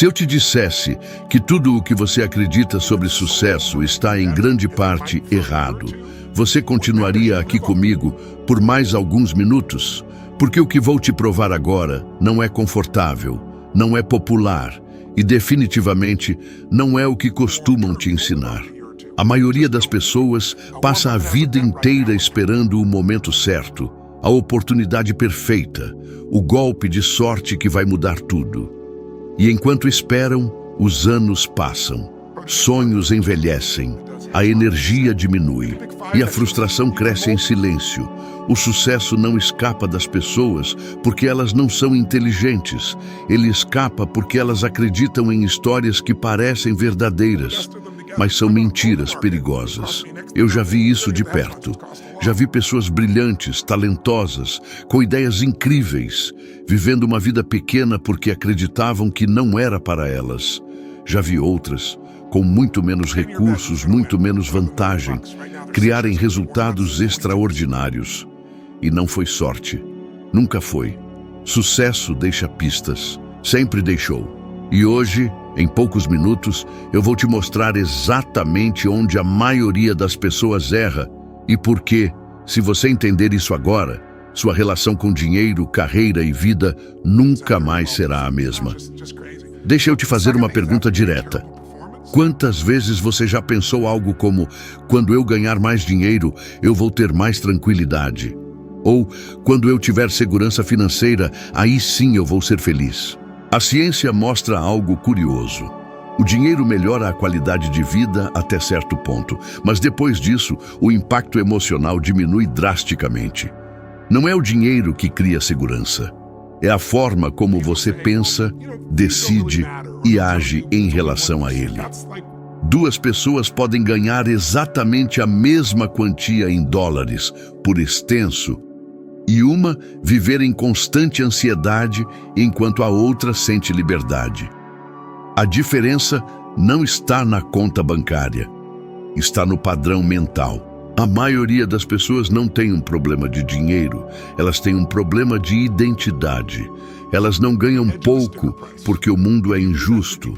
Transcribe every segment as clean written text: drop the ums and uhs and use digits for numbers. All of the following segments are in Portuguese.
Se eu te dissesse que tudo o que você acredita sobre sucesso está em grande parte errado, você continuaria aqui comigo por mais alguns minutos? Porque o que vou te provar agora não é confortável, não é popular e definitivamente não é o que costumam te ensinar. A maioria das pessoas passa a vida inteira esperando o momento certo, a oportunidade perfeita, o golpe de sorte que vai mudar tudo. E enquanto esperam, os anos passam, sonhos envelhecem, a energia diminui e a frustração cresce em silêncio. O sucesso não escapa das pessoas porque elas não são inteligentes. Ele escapa porque elas acreditam em histórias que parecem verdadeiras, mas são mentiras perigosas. Eu já vi isso de perto. Já vi pessoas brilhantes, talentosas, com ideias incríveis, vivendo uma vida pequena porque acreditavam que não era para elas. Já vi outras, com muito menos recursos, muito menos vantagem, criarem resultados extraordinários. E não foi sorte. Nunca foi. Sucesso deixa pistas. Sempre deixou. E hoje, em poucos minutos, eu vou te mostrar exatamente onde a maioria das pessoas erra e por quê. Se você entender isso agora, sua relação com dinheiro, carreira e vida nunca mais será a mesma. Deixa eu te fazer uma pergunta direta. Quantas vezes você já pensou algo como: quando eu ganhar mais dinheiro, eu vou ter mais tranquilidade? Ou, quando eu tiver segurança financeira, aí sim eu vou ser feliz? A ciência mostra algo curioso. O dinheiro melhora a qualidade de vida até certo ponto, mas depois disso, o impacto emocional diminui drasticamente. Não é o dinheiro que cria segurança. É a forma como você pensa, decide e age em relação a ele. Duas pessoas podem ganhar exatamente a mesma quantia em dólares por extenso e uma viver em constante ansiedade enquanto a outra sente liberdade. A diferença não está na conta bancária, está no padrão mental. A maioria das pessoas não tem um problema de dinheiro, elas têm um problema de identidade. Elas não ganham pouco porque o mundo é injusto.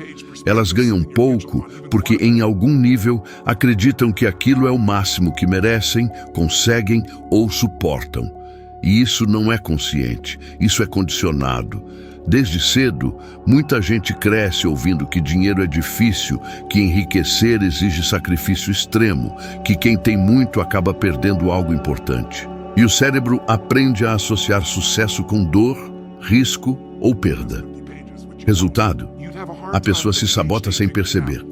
Elas ganham pouco porque, em algum nível, acreditam que aquilo é o máximo que merecem, conseguem ou suportam. E isso não é consciente, isso é condicionado. Desde cedo, muita gente cresce ouvindo que dinheiro é difícil, que enriquecer exige sacrifício extremo, que quem tem muito acaba perdendo algo importante. E o cérebro aprende a associar sucesso com dor, risco ou perda. Resultado, a pessoa se sabota sem perceber.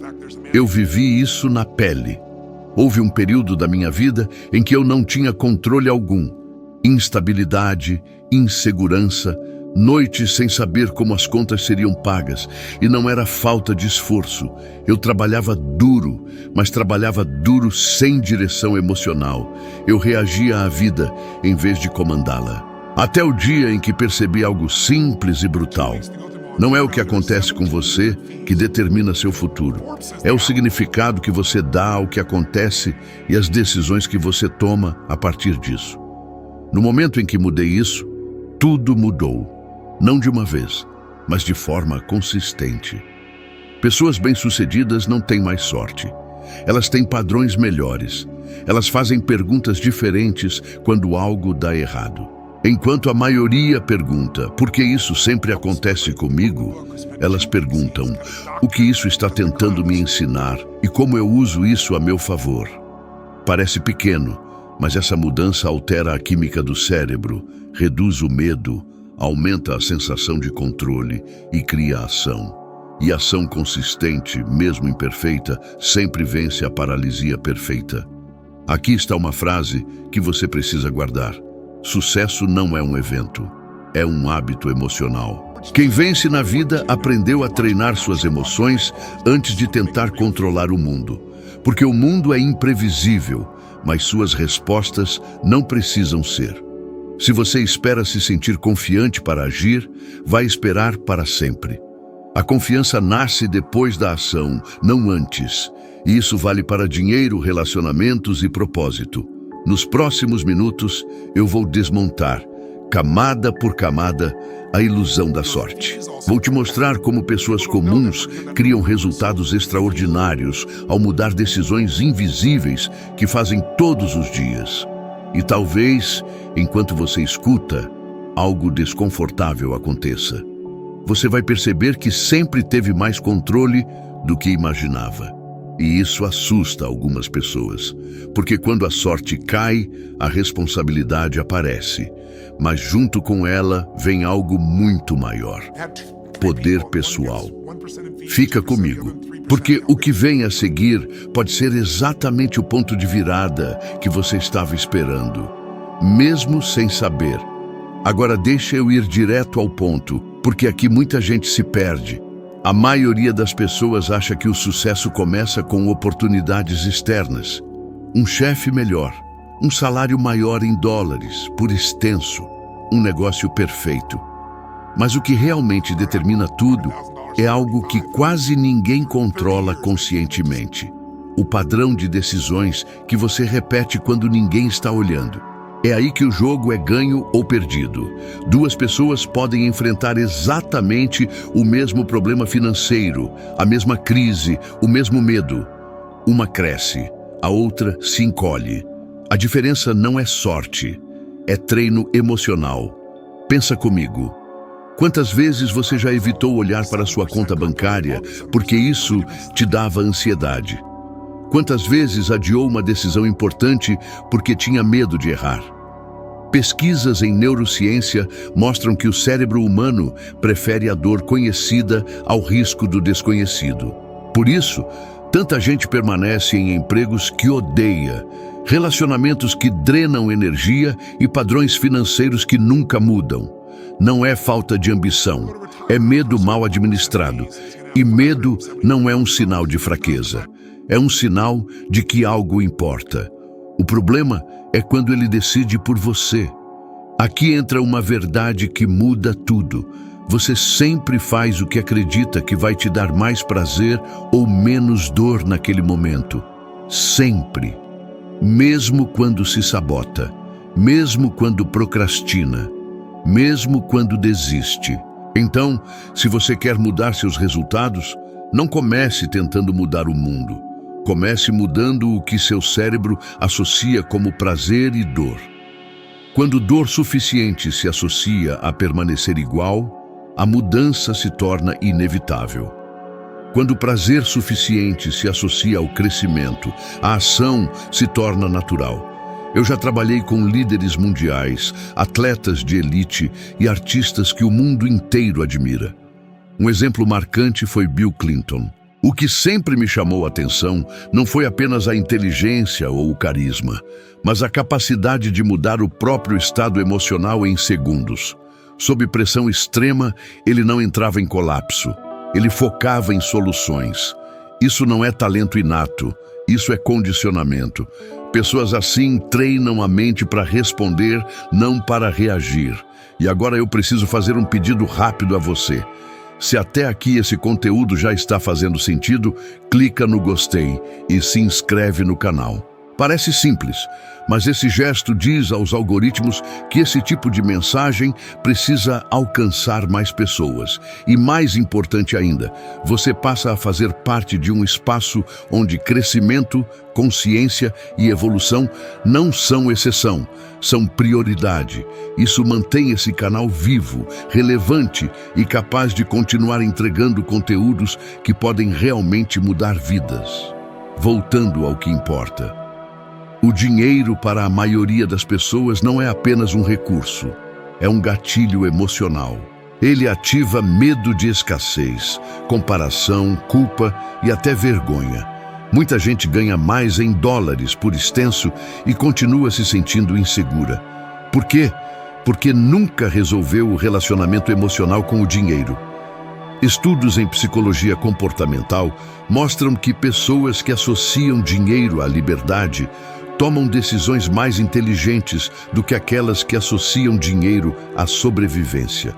Eu vivi isso na pele. Houve um período da minha vida em que eu não tinha controle algum. Instabilidade, insegurança, noites sem saber como as contas seriam pagas, e não era falta de esforço. Eu trabalhava duro, mas trabalhava duro sem direção emocional. Eu reagia à vida em vez de comandá-la. Até o dia em que percebi algo simples e brutal. Não é o que acontece com você que determina seu futuro. É o significado que você dá ao que acontece e as decisões que você toma a partir disso. No momento em que mudei isso, tudo mudou. Não de uma vez, mas de forma consistente. Pessoas bem-sucedidas não têm mais sorte. Elas têm padrões melhores. Elas fazem perguntas diferentes quando algo dá errado. Enquanto a maioria pergunta, por que isso sempre acontece comigo? Elas perguntam, o que isso está tentando me ensinar e como eu uso isso a meu favor? Parece pequeno, mas essa mudança altera a química do cérebro, reduz o medo, aumenta a sensação de controle e cria ação. E ação consistente, mesmo imperfeita, sempre vence a paralisia perfeita. Aqui está uma frase que você precisa guardar. Sucesso não é um evento, é um hábito emocional. Quem vence na vida aprendeu a treinar suas emoções antes de tentar controlar o mundo. Porque o mundo é imprevisível, mas suas respostas não precisam ser. Se você espera se sentir confiante para agir, vai esperar para sempre. A confiança nasce depois da ação, não antes. E isso vale para dinheiro, relacionamentos e propósito. Nos próximos minutos, eu vou desmontar camada por camada, a ilusão da sorte. Vou te mostrar como pessoas comuns criam resultados extraordinários ao mudar decisões invisíveis que fazem todos os dias. E talvez, enquanto você escuta, algo desconfortável aconteça. Você vai perceber que sempre teve mais controle do que imaginava. E isso assusta algumas pessoas, porque quando a sorte cai, a responsabilidade aparece. Mas junto com ela vem algo muito maior: poder pessoal. Fica comigo, porque o que vem a seguir pode ser exatamente o ponto de virada que você estava esperando, mesmo sem saber. Agora deixa eu ir direto ao ponto, porque aqui muita gente se perde. A maioria das pessoas acha que o sucesso começa com oportunidades externas. Um chefe melhor, um salário maior em dólares, por extenso, um negócio perfeito. Mas o que realmente determina tudo é algo que quase ninguém controla conscientemente. O padrão de decisões que você repete quando ninguém está olhando. É aí que o jogo é ganho ou perdido. Duas pessoas podem enfrentar exatamente o mesmo problema financeiro, a mesma crise, o mesmo medo. Uma cresce, a outra se encolhe. A diferença não é sorte, é treino emocional. Pensa comigo. Quantas vezes você já evitou olhar para sua conta bancária porque isso te dava ansiedade? Quantas vezes adiou uma decisão importante porque tinha medo de errar? Pesquisas em neurociência mostram que o cérebro humano prefere a dor conhecida ao risco do desconhecido. Por isso, tanta gente permanece em empregos que odeia, relacionamentos que drenam energia e padrões financeiros que nunca mudam. Não é falta de ambição, é medo mal administrado. E medo não é um sinal de fraqueza. É um sinal de que algo importa. O problema é quando ele decide por você. Aqui entra uma verdade que muda tudo. Você sempre faz o que acredita que vai te dar mais prazer ou menos dor naquele momento. Sempre. Mesmo quando se sabota. Mesmo quando procrastina. Mesmo quando desiste. Então, se você quer mudar seus resultados, não comece tentando mudar o mundo. Comece mudando o que seu cérebro associa como prazer e dor. Quando dor suficiente se associa a permanecer igual, a mudança se torna inevitável. Quando prazer suficiente se associa ao crescimento, a ação se torna natural. Eu já trabalhei com líderes mundiais, atletas de elite e artistas que o mundo inteiro admira. Um exemplo marcante foi Bill Clinton. O que sempre me chamou a atenção não foi apenas a inteligência ou o carisma, mas a capacidade de mudar o próprio estado emocional em segundos. Sob pressão extrema, ele não entrava em colapso. Ele focava em soluções. Isso não é talento inato, isso é condicionamento. Pessoas assim treinam a mente para responder, não para reagir. E agora eu preciso fazer um pedido rápido a você. Se até aqui esse conteúdo já está fazendo sentido, clica no gostei e se inscreve no canal. Parece simples, mas esse gesto diz aos algoritmos que esse tipo de mensagem precisa alcançar mais pessoas. E mais importante ainda, você passa a fazer parte de um espaço onde crescimento, consciência e evolução não são exceção, são prioridade. Isso mantém esse canal vivo, relevante e capaz de continuar entregando conteúdos que podem realmente mudar vidas. Voltando ao que importa. O dinheiro para a maioria das pessoas não é apenas um recurso, é um gatilho emocional. Ele ativa medo de escassez, comparação, culpa e até vergonha. Muita gente ganha mais em dólares por extenso e continua se sentindo insegura. Por quê? Porque nunca resolveu o relacionamento emocional com o dinheiro. Estudos em psicologia comportamental mostram que pessoas que associam dinheiro à liberdade tomam decisões mais inteligentes do que aquelas que associam dinheiro à sobrevivência.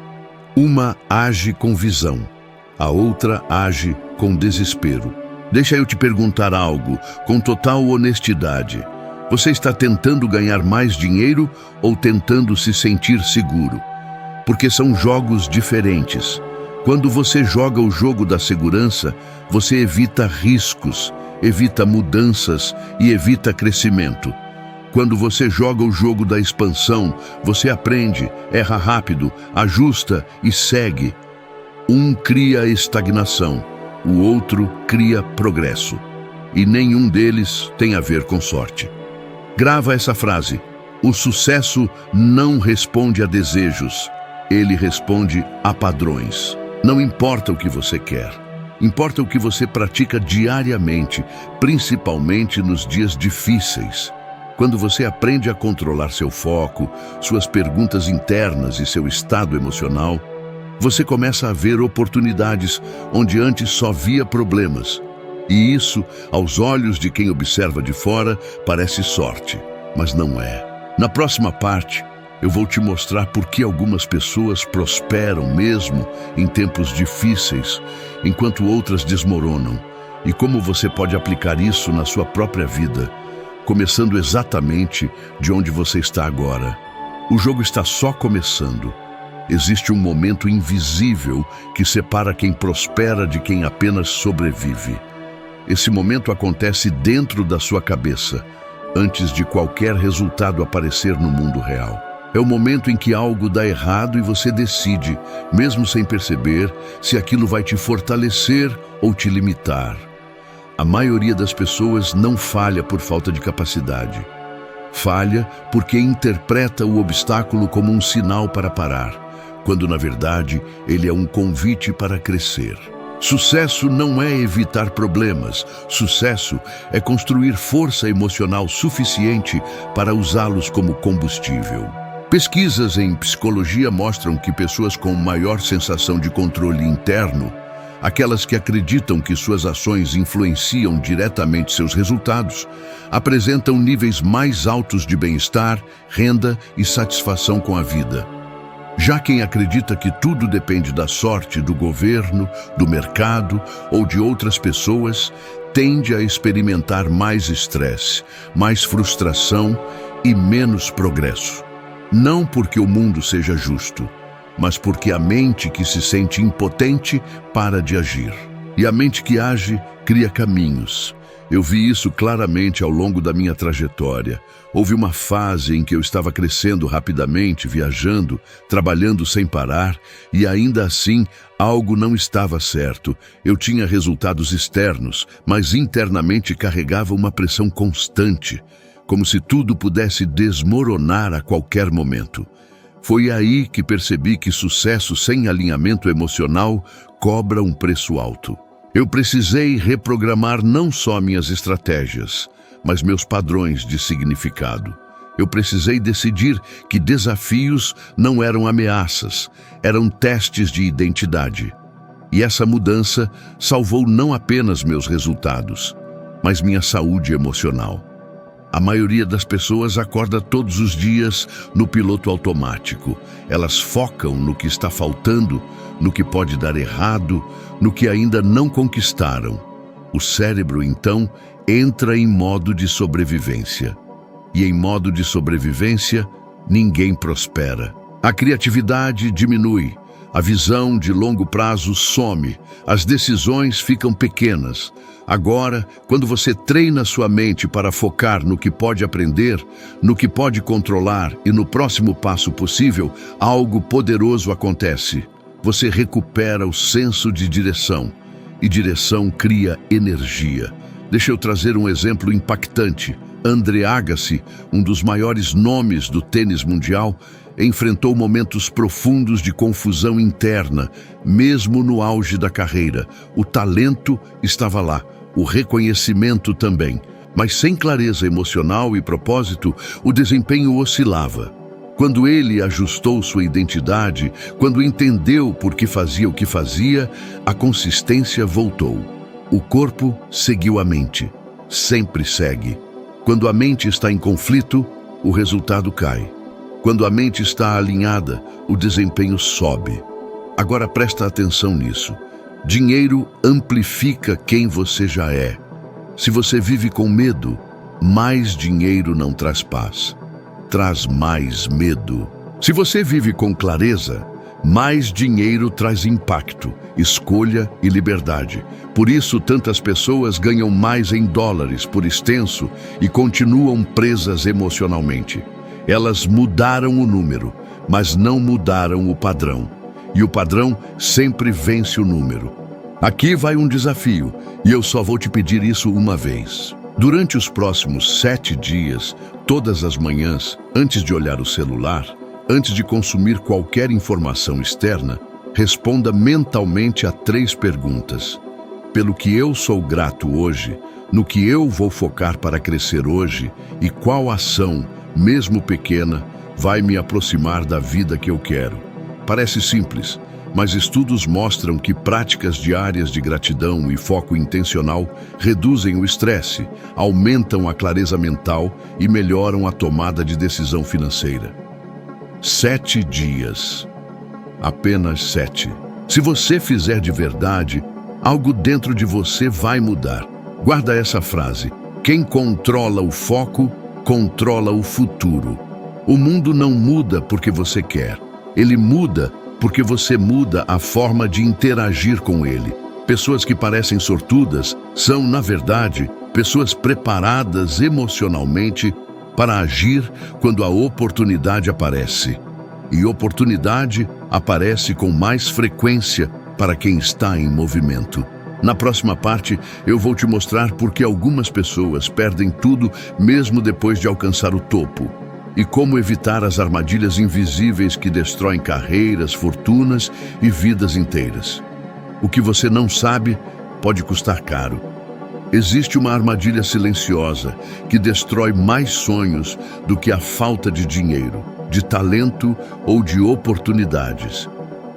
Uma age com visão, a outra age com desespero. Deixa eu te perguntar algo, com total honestidade. Você está tentando ganhar mais dinheiro ou tentando se sentir seguro? Porque são jogos diferentes. Quando você joga o jogo da segurança, você evita riscos, evita mudanças e evita crescimento. Quando você joga o jogo da expansão, você aprende, erra rápido, ajusta e segue. Um cria estagnação, o outro cria progresso. E nenhum deles tem a ver com sorte. Grava essa frase: o sucesso não responde a desejos, ele responde a padrões. Não importa o que você quer, importa o que você pratica diariamente, principalmente nos dias difíceis. Quando você aprende a controlar seu foco, suas perguntas internas e seu estado emocional, você começa a ver oportunidades onde antes só via problemas. E isso, aos olhos de quem observa de fora, parece sorte, mas não é. Na próxima parte, eu vou te mostrar por que algumas pessoas prosperam mesmo em tempos difíceis, enquanto outras desmoronam, e como você pode aplicar isso na sua própria vida, começando exatamente de onde você está agora. O jogo está só começando. Existe um momento invisível que separa quem prospera de quem apenas sobrevive. Esse momento acontece dentro da sua cabeça, antes de qualquer resultado aparecer no mundo real. É o momento em que algo dá errado e você decide, mesmo sem perceber, se aquilo vai te fortalecer ou te limitar. A maioria das pessoas não falha por falta de capacidade. Falha porque interpreta o obstáculo como um sinal para parar, quando na verdade ele é um convite para crescer. Sucesso não é evitar problemas. Sucesso é construir força emocional suficiente para usá-los como combustível. Pesquisas em psicologia mostram que pessoas com maior sensação de controle interno, aquelas que acreditam que suas ações influenciam diretamente seus resultados, apresentam níveis mais altos de bem-estar, renda e satisfação com a vida. Já quem acredita que tudo depende da sorte do governo, do mercado ou de outras pessoas, tende a experimentar mais estresse, mais frustração e menos progresso. Não porque o mundo seja justo, mas porque a mente que se sente impotente para de agir. E a mente que age cria caminhos. Eu vi isso claramente ao longo da minha trajetória. Houve uma fase em que eu estava crescendo rapidamente, viajando, trabalhando sem parar, e ainda assim algo não estava certo. Eu tinha resultados externos, mas internamente carregava uma pressão constante, como se tudo pudesse desmoronar a qualquer momento. Foi aí que percebi que sucesso sem alinhamento emocional cobra um preço alto. Eu precisei reprogramar não só minhas estratégias, mas meus padrões de significado. Eu precisei decidir que desafios não eram ameaças, eram testes de identidade. E essa mudança salvou não apenas meus resultados, mas minha saúde emocional. A maioria das pessoas acorda todos os dias no piloto automático. Elas focam no que está faltando, no que pode dar errado, no que ainda não conquistaram. O cérebro, então, entra em modo de sobrevivência. E em modo de sobrevivência, ninguém prospera. A criatividade diminui, a visão de longo prazo some, as decisões ficam pequenas. Agora, quando você treina sua mente para focar no que pode aprender, no que pode controlar e no próximo passo possível, algo poderoso acontece. Você recupera o senso de direção, e direção cria energia. Deixa eu trazer um exemplo impactante. Andre Agassi, um dos maiores nomes do tênis mundial, enfrentou momentos profundos de confusão interna, mesmo no auge da carreira. O talento estava lá, o reconhecimento também, mas sem clareza emocional e propósito, o desempenho oscilava. Quando ele ajustou sua identidade, quando entendeu por que fazia o que fazia, a consistência voltou. O corpo seguiu a mente, sempre segue. Quando a mente está em conflito, o resultado cai. Quando a mente está alinhada, o desempenho sobe. Agora presta atenção nisso. Dinheiro amplifica quem você já é. Se você vive com medo, mais dinheiro não traz paz, traz mais medo. Se você vive com clareza, mais dinheiro traz impacto, escolha e liberdade. Por isso, tantas pessoas ganham mais em dólares por extenso e continuam presas emocionalmente. Elas mudaram o número, mas não mudaram o padrão. E o padrão sempre vence o número. Aqui vai um desafio, e eu só vou te pedir isso uma vez. Durante os próximos 7 dias, todas as manhãs, antes de olhar o celular, antes de consumir qualquer informação externa, responda mentalmente a 3 perguntas. Pelo que eu sou grato hoje, no que eu vou focar para crescer hoje e qual ação, mesmo pequena, vai me aproximar da vida que eu quero. Parece simples, mas estudos mostram que práticas diárias de gratidão e foco intencional reduzem o estresse, aumentam a clareza mental e melhoram a tomada de decisão financeira. 7 dias. Apenas 7. Se você fizer de verdade, algo dentro de você vai mudar. Guarda essa frase: quem controla o foco, controla o futuro. O mundo não muda porque você quer. Ele muda porque você muda a forma de interagir com ele. Pessoas que parecem sortudas são, na verdade, pessoas preparadas emocionalmente para agir quando a oportunidade aparece. E oportunidade aparece com mais frequência para quem está em movimento. Na próxima parte, eu vou te mostrar por que algumas pessoas perdem tudo mesmo depois de alcançar o topo. E como evitar as armadilhas invisíveis que destroem carreiras, fortunas e vidas inteiras. O que você não sabe pode custar caro. Existe uma armadilha silenciosa que destrói mais sonhos do que a falta de dinheiro, de talento ou de oportunidades.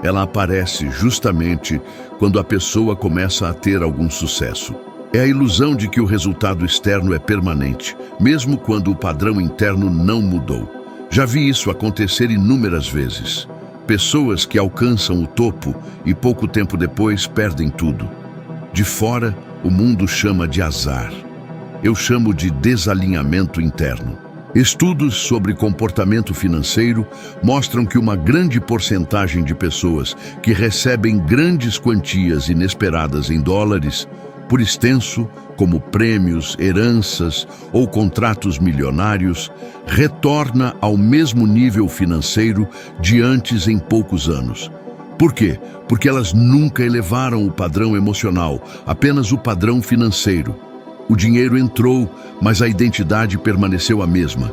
Ela aparece justamente quando a pessoa começa a ter algum sucesso. É a ilusão de que o resultado externo é permanente, mesmo quando o padrão interno não mudou. Já vi isso acontecer inúmeras vezes. Pessoas que alcançam o topo e pouco tempo depois perdem tudo. De fora, o mundo chama de azar. Eu chamo de desalinhamento interno. Estudos sobre comportamento financeiro mostram que uma grande porcentagem de pessoas que recebem grandes quantias inesperadas em dólares, por extenso, como prêmios, heranças ou contratos milionários, retorna ao mesmo nível financeiro de antes em poucos anos. Por quê? Porque elas nunca elevaram o padrão emocional, apenas o padrão financeiro. O dinheiro entrou, mas a identidade permaneceu a mesma.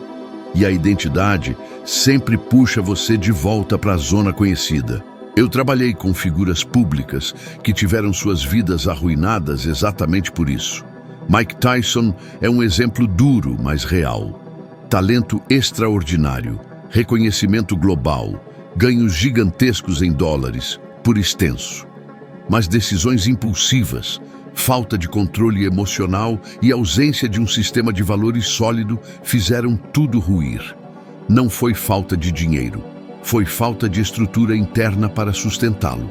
E a identidade sempre puxa você de volta para a zona conhecida. Eu trabalhei com figuras públicas que tiveram suas vidas arruinadas exatamente por isso. Mike Tyson é um exemplo duro, mas real. Talento extraordinário, reconhecimento global, ganhos gigantescos em dólares, por extenso. Mas decisões impulsivas, falta de controle emocional e ausência de um sistema de valores sólido fizeram tudo ruir. Não foi falta de dinheiro, foi falta de estrutura interna para sustentá-lo.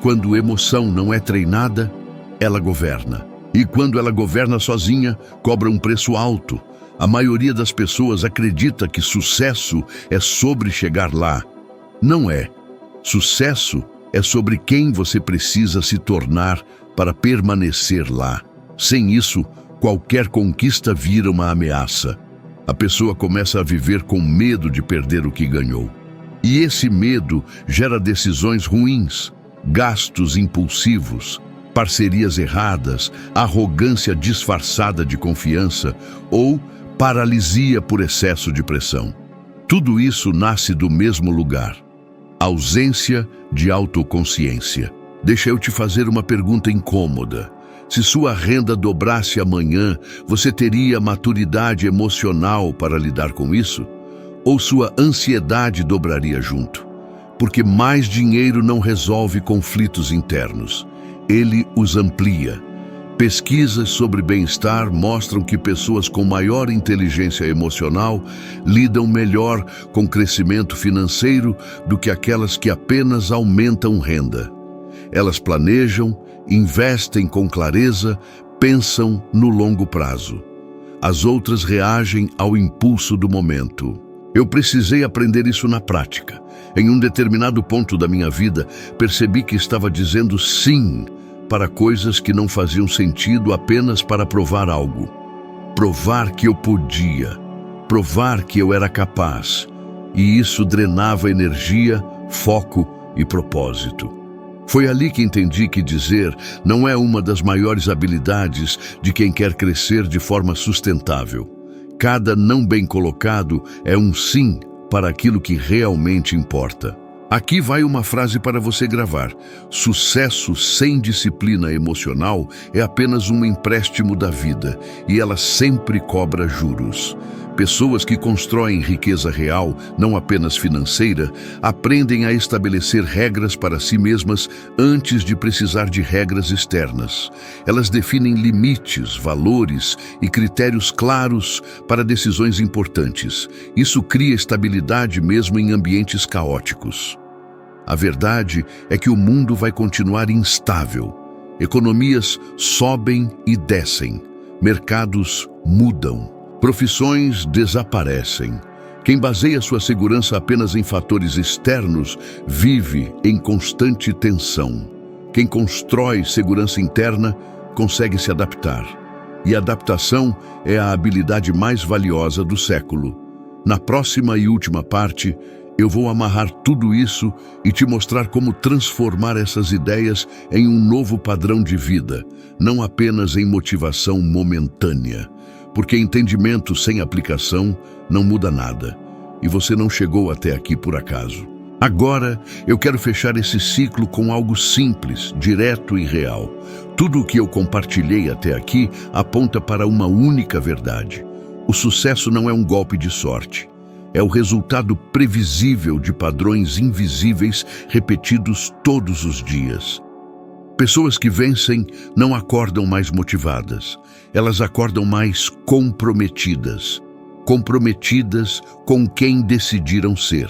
Quando emoção não é treinada, ela governa. E quando ela governa sozinha, cobra um preço alto. A maioria das pessoas acredita que sucesso é sobre chegar lá. Não é. Sucesso é sobre quem você precisa se tornar para permanecer lá. Sem isso, qualquer conquista vira uma ameaça. A pessoa começa a viver com medo de perder o que ganhou. E esse medo gera decisões ruins, gastos impulsivos, parcerias erradas, arrogância disfarçada de confiança ou paralisia por excesso de pressão. Tudo isso nasce do mesmo lugar: ausência de autoconsciência. Deixa eu te fazer uma pergunta incômoda. Se sua renda dobrasse amanhã, você teria maturidade emocional para lidar com isso? Ou sua ansiedade dobraria junto? Porque mais dinheiro não resolve conflitos internos. Ele os amplia. Pesquisas sobre bem-estar mostram que pessoas com maior inteligência emocional lidam melhor com crescimento financeiro do que aquelas que apenas aumentam renda. Elas planejam, investem com clareza, pensam no longo prazo. as outras reagem ao impulso do momento. Eu precisei aprender isso na prática. Em um determinado ponto da minha vida, percebi que estava dizendo sim para coisas que não faziam sentido apenas para provar algo. Provar que eu podia, provar que eu era capaz. E isso drenava energia, foco e propósito. Foi ali que entendi que dizer não é uma das maiores habilidades de quem quer crescer de forma sustentável. Cada não bem colocado é um sim para aquilo que realmente importa. Aqui vai uma frase para você gravar. Sucesso sem disciplina emocional é apenas um empréstimo da vida e ela sempre cobra juros. Pessoas que constroem riqueza real, não apenas financeira, aprendem a estabelecer regras para si mesmas antes de precisar de regras externas. Elas definem limites, valores e critérios claros para decisões importantes. Isso cria estabilidade mesmo em ambientes caóticos. A verdade é que o mundo vai continuar instável. Economias sobem e descem. Mercados mudam. Profissões desaparecem. Quem baseia sua segurança apenas em fatores externos vive em constante tensão. Quem constrói segurança interna consegue se adaptar. E a adaptação é a habilidade mais valiosa do século. Na próxima e última parte, eu vou amarrar tudo isso e te mostrar como transformar essas ideias em um novo padrão de vida, não apenas em motivação momentânea. Porque entendimento sem aplicação não muda nada. E você não chegou até aqui por acaso. Agora, eu quero fechar esse ciclo com algo simples, direto e real. Tudo o que eu compartilhei até aqui aponta para uma única verdade. O sucesso não é um golpe de sorte. É o resultado previsível de padrões invisíveis repetidos todos os dias. Pessoas que vencem não acordam mais motivadas, elas acordam mais comprometidas. Comprometidas com quem decidiram ser.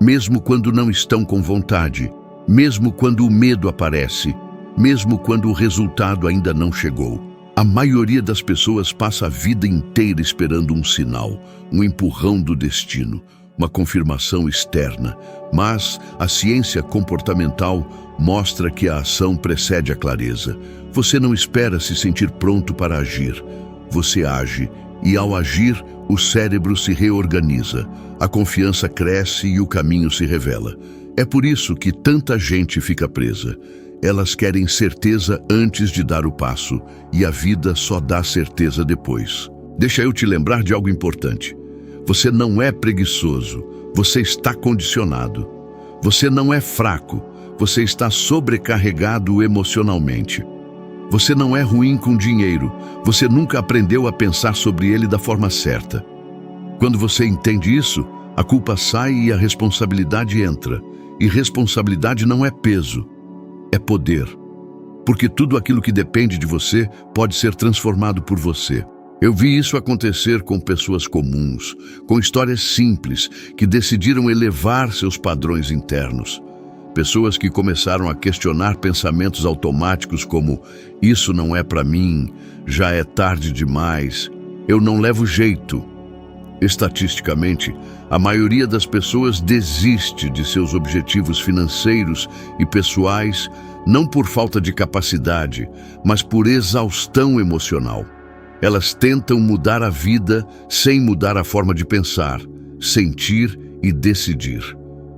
Mesmo quando não estão com vontade, mesmo quando o medo aparece, mesmo quando o resultado ainda não chegou. A maioria das pessoas passa a vida inteira esperando um sinal, um empurrão do destino, uma confirmação externa, mas a ciência comportamental mostra que a ação precede a clareza. Você não espera se sentir pronto para agir. Você age e, ao agir, o cérebro se reorganiza, a confiança cresce e o caminho se revela. É por isso que tanta gente fica presa. Elas querem certeza antes de dar o passo, e a vida só dá certeza depois. Deixa eu te lembrar de algo importante. Você não é preguiçoso, você está condicionado. Você não é fraco, você está sobrecarregado emocionalmente. Você não é ruim com dinheiro, você nunca aprendeu a pensar sobre ele da forma certa. Quando você entende isso, a culpa sai e a responsabilidade entra. E responsabilidade não é peso, é poder. Porque tudo aquilo que depende de você pode ser transformado por você. Eu vi isso acontecer com pessoas comuns, com histórias simples, que decidiram elevar seus padrões internos. Pessoas que começaram a questionar pensamentos automáticos como isso não é para mim, já é tarde demais, eu não levo jeito. Estatisticamente, a maioria das pessoas desiste de seus objetivos financeiros e pessoais não por falta de capacidade, mas por exaustão emocional. Elas tentam mudar a vida sem mudar a forma de pensar, sentir e decidir.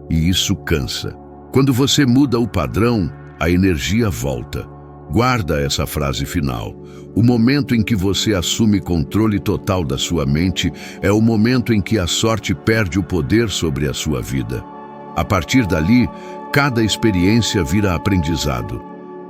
E isso cansa. Quando você muda o padrão, a energia volta. Guarda essa frase final. O momento em que você assume controle total da sua mente é o momento em que a sorte perde o poder sobre a sua vida. A partir dali, cada experiência vira aprendizado.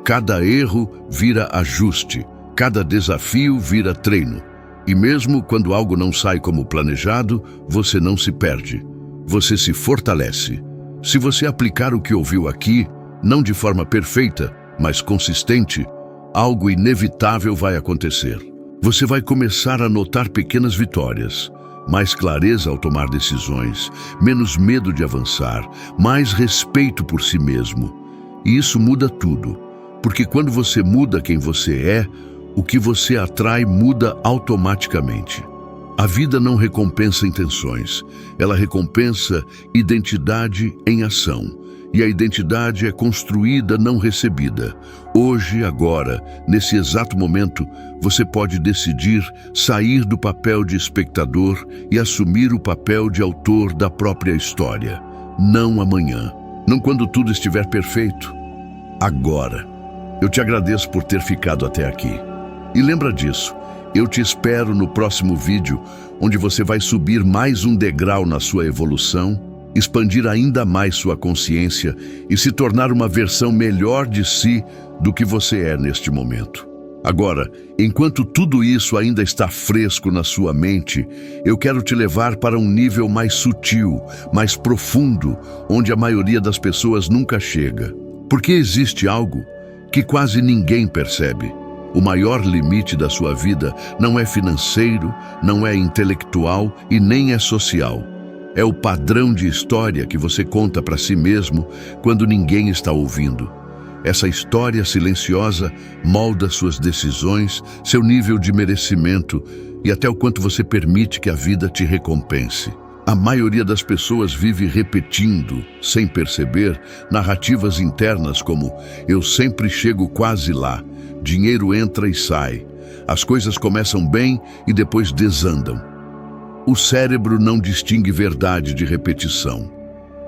Cada erro vira ajuste. Cada desafio vira treino. E mesmo quando algo não sai como planejado, você não se perde. Você se fortalece. Se você aplicar o que ouviu aqui, não de forma perfeita, mas consistente, algo inevitável vai acontecer. Você vai começar a notar pequenas vitórias, mais clareza ao tomar decisões, menos medo de avançar, mais respeito por si mesmo. E isso muda tudo, porque quando você muda quem você é, o que você atrai muda automaticamente. A vida não recompensa intenções, ela recompensa identidade em ação. E a identidade é construída, não recebida. Hoje, agora, nesse exato momento, você pode decidir sair do papel de espectador e assumir o papel de autor da própria história. Não amanhã, não quando tudo estiver perfeito. Agora. Eu te agradeço por ter ficado até aqui. E lembra disso, eu te espero no próximo vídeo, onde você vai subir mais um degrau na sua evolução, expandir ainda mais sua consciência e se tornar uma versão melhor de si do que você é neste momento. Agora, enquanto tudo isso ainda está fresco na sua mente, eu quero te levar para um nível mais sutil, mais profundo, onde a maioria das pessoas nunca chega. Porque existe algo que quase ninguém percebe. O maior limite da sua vida não é financeiro, não é intelectual e nem é social. É o padrão de história que você conta para si mesmo quando ninguém está ouvindo. Essa história silenciosa molda suas decisões, seu nível de merecimento e até o quanto você permite que a vida te recompense. A maioria das pessoas vive repetindo, sem perceber, narrativas internas como "eu sempre chego quase lá", "dinheiro entra e sai", "as coisas começam bem e depois desandam". O cérebro não distingue verdade de repetição.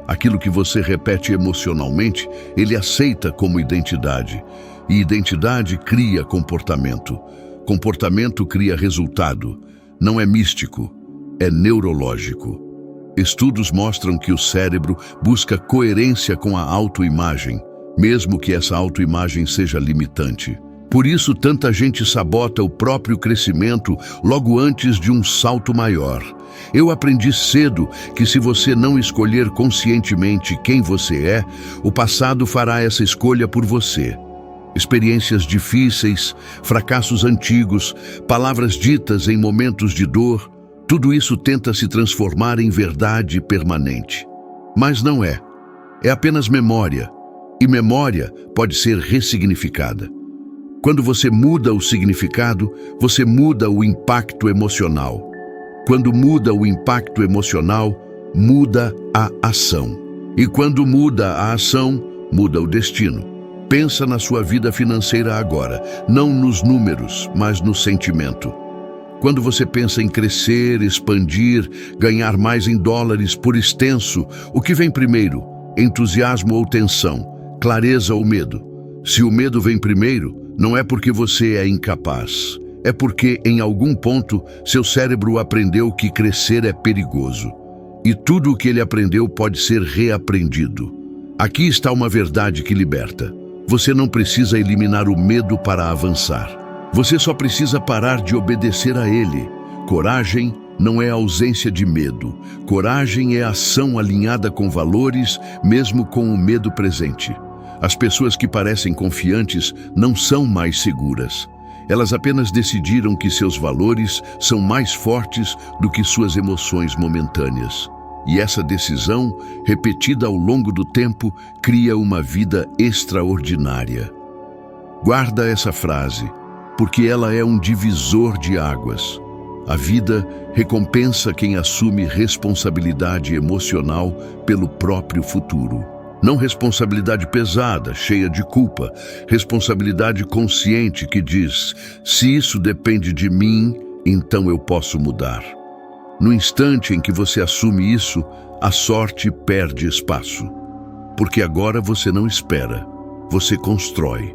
Aquilo que você repete emocionalmente, ele aceita como identidade. E identidade cria comportamento. Comportamento cria resultado. Não é místico, é neurológico. Estudos mostram que o cérebro busca coerência com a autoimagem, mesmo que essa autoimagem seja limitante. Por isso, tanta gente sabota o próprio crescimento logo antes de um salto maior. Eu aprendi cedo que se você não escolher conscientemente quem você é, o passado fará essa escolha por você. Experiências difíceis, fracassos antigos, palavras ditas em momentos de dor, tudo isso tenta se transformar em verdade permanente. Mas não é. É apenas memória. E memória pode ser ressignificada. Quando você muda o significado, você muda o impacto emocional. Quando muda o impacto emocional, muda a ação. E quando muda a ação, muda o destino. Pensa na sua vida financeira agora, não nos números, mas no sentimento. Quando você pensa em crescer, expandir, ganhar mais em dólares por extenso, o que vem primeiro? Entusiasmo ou tensão? Clareza ou medo? Se o medo vem primeiro, não é porque você é incapaz. É porque, em algum ponto, seu cérebro aprendeu que crescer é perigoso. E tudo o que ele aprendeu pode ser reaprendido. Aqui está uma verdade que liberta. Você não precisa eliminar o medo para avançar. Você só precisa parar de obedecer a ele. Coragem não é ausência de medo. Coragem é ação alinhada com valores, mesmo com o medo presente. As pessoas que parecem confiantes não são mais seguras. Elas apenas decidiram que seus valores são mais fortes do que suas emoções momentâneas. E essa decisão, repetida ao longo do tempo, cria uma vida extraordinária. Guarda essa frase, porque ela é um divisor de águas. A vida recompensa quem assume responsabilidade emocional pelo próprio futuro. Não responsabilidade pesada, cheia de culpa, responsabilidade consciente que diz: se isso depende de mim, então eu posso mudar. No instante em que você assume isso, a sorte perde espaço. Porque agora você não espera, você constrói.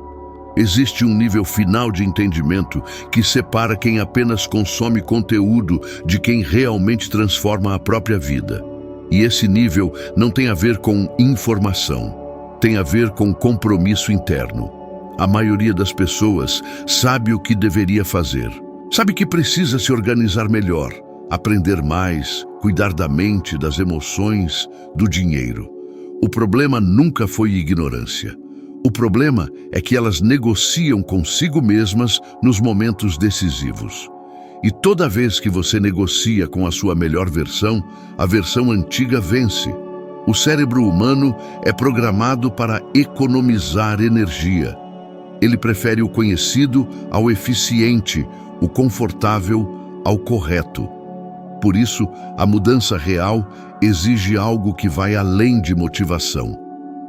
Existe um nível final de entendimento que separa quem apenas consome conteúdo de quem realmente transforma a própria vida. E esse nível não tem a ver com informação, tem a ver com compromisso interno. A maioria das pessoas sabe o que deveria fazer. Sabe que precisa se organizar melhor, aprender mais, cuidar da mente, das emoções, do dinheiro. O problema nunca foi ignorância. O problema é que elas negociam consigo mesmas nos momentos decisivos. E toda vez que você negocia com a sua melhor versão, a versão antiga vence. O cérebro humano é programado para economizar energia. Ele prefere o conhecido ao eficiente, o confortável ao correto. Por isso, a mudança real exige algo que vai além de motivação.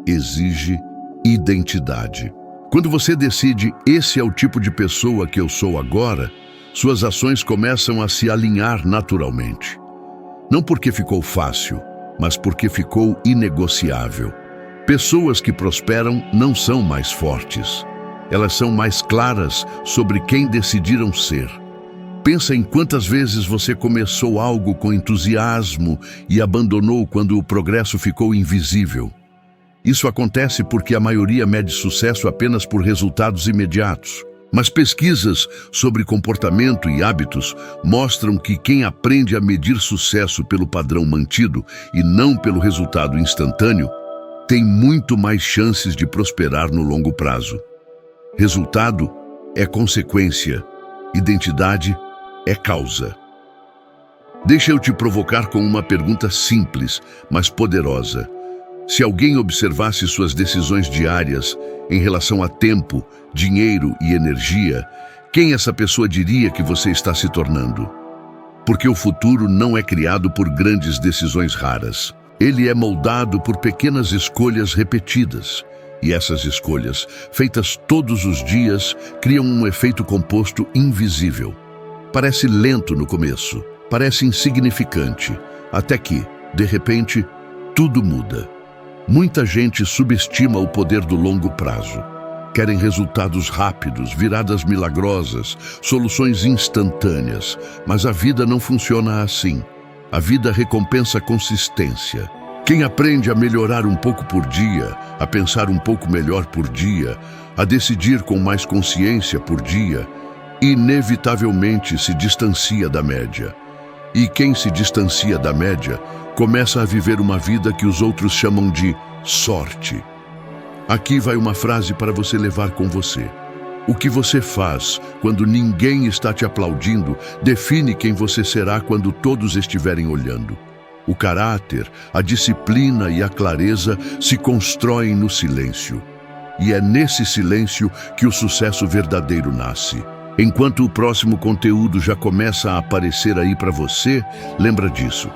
Exige identidade. Quando você decide, esse é o tipo de pessoa que eu sou agora, suas ações começam a se alinhar naturalmente. Não porque ficou fácil, mas porque ficou inegociável. Pessoas que prosperam não são mais fortes. Elas são mais claras sobre quem decidiram ser. Pensa em quantas vezes você começou algo com entusiasmo e abandonou quando o progresso ficou invisível. Isso acontece porque a maioria mede sucesso apenas por resultados imediatos. Mas pesquisas sobre comportamento e hábitos mostram que quem aprende a medir sucesso pelo padrão mantido e não pelo resultado instantâneo, tem muito mais chances de prosperar no longo prazo. Resultado é consequência, identidade é causa. Deixa eu te provocar com uma pergunta simples, mas poderosa. Se alguém observasse suas decisões diárias em relação a tempo, dinheiro e energia, quem essa pessoa diria que você está se tornando? Porque o futuro não é criado por grandes decisões raras. Ele é moldado por pequenas escolhas repetidas. E essas escolhas, feitas todos os dias, criam um efeito composto invisível. Parece lento no começo, parece insignificante, até que, de repente, tudo muda. Muita gente subestima o poder do longo prazo. Querem resultados rápidos, viradas milagrosas, soluções instantâneas. Mas a vida não funciona assim. A vida recompensa consistência. Quem aprende a melhorar um pouco por dia, a pensar um pouco melhor por dia, a decidir com mais consciência por dia, inevitavelmente se distancia da média. E quem se distancia da média começa a viver uma vida que os outros chamam de sorte. Aqui vai uma frase para você levar com você. O que você faz quando ninguém está te aplaudindo define quem você será quando todos estiverem olhando. O caráter, a disciplina e a clareza se constroem no silêncio. E é nesse silêncio que o sucesso verdadeiro nasce. Enquanto o próximo conteúdo já começa a aparecer aí para você, lembra disso.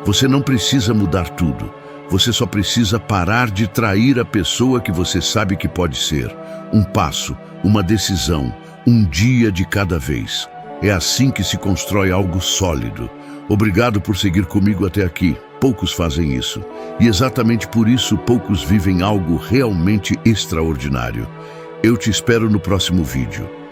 Você não precisa mudar tudo. Você só precisa parar de trair a pessoa que você sabe que pode ser. Um passo, uma decisão, um dia de cada vez. É assim que se constrói algo sólido. Obrigado por seguir comigo até aqui. Poucos fazem isso. E exatamente por isso poucos vivem algo realmente extraordinário. Eu te espero no próximo vídeo.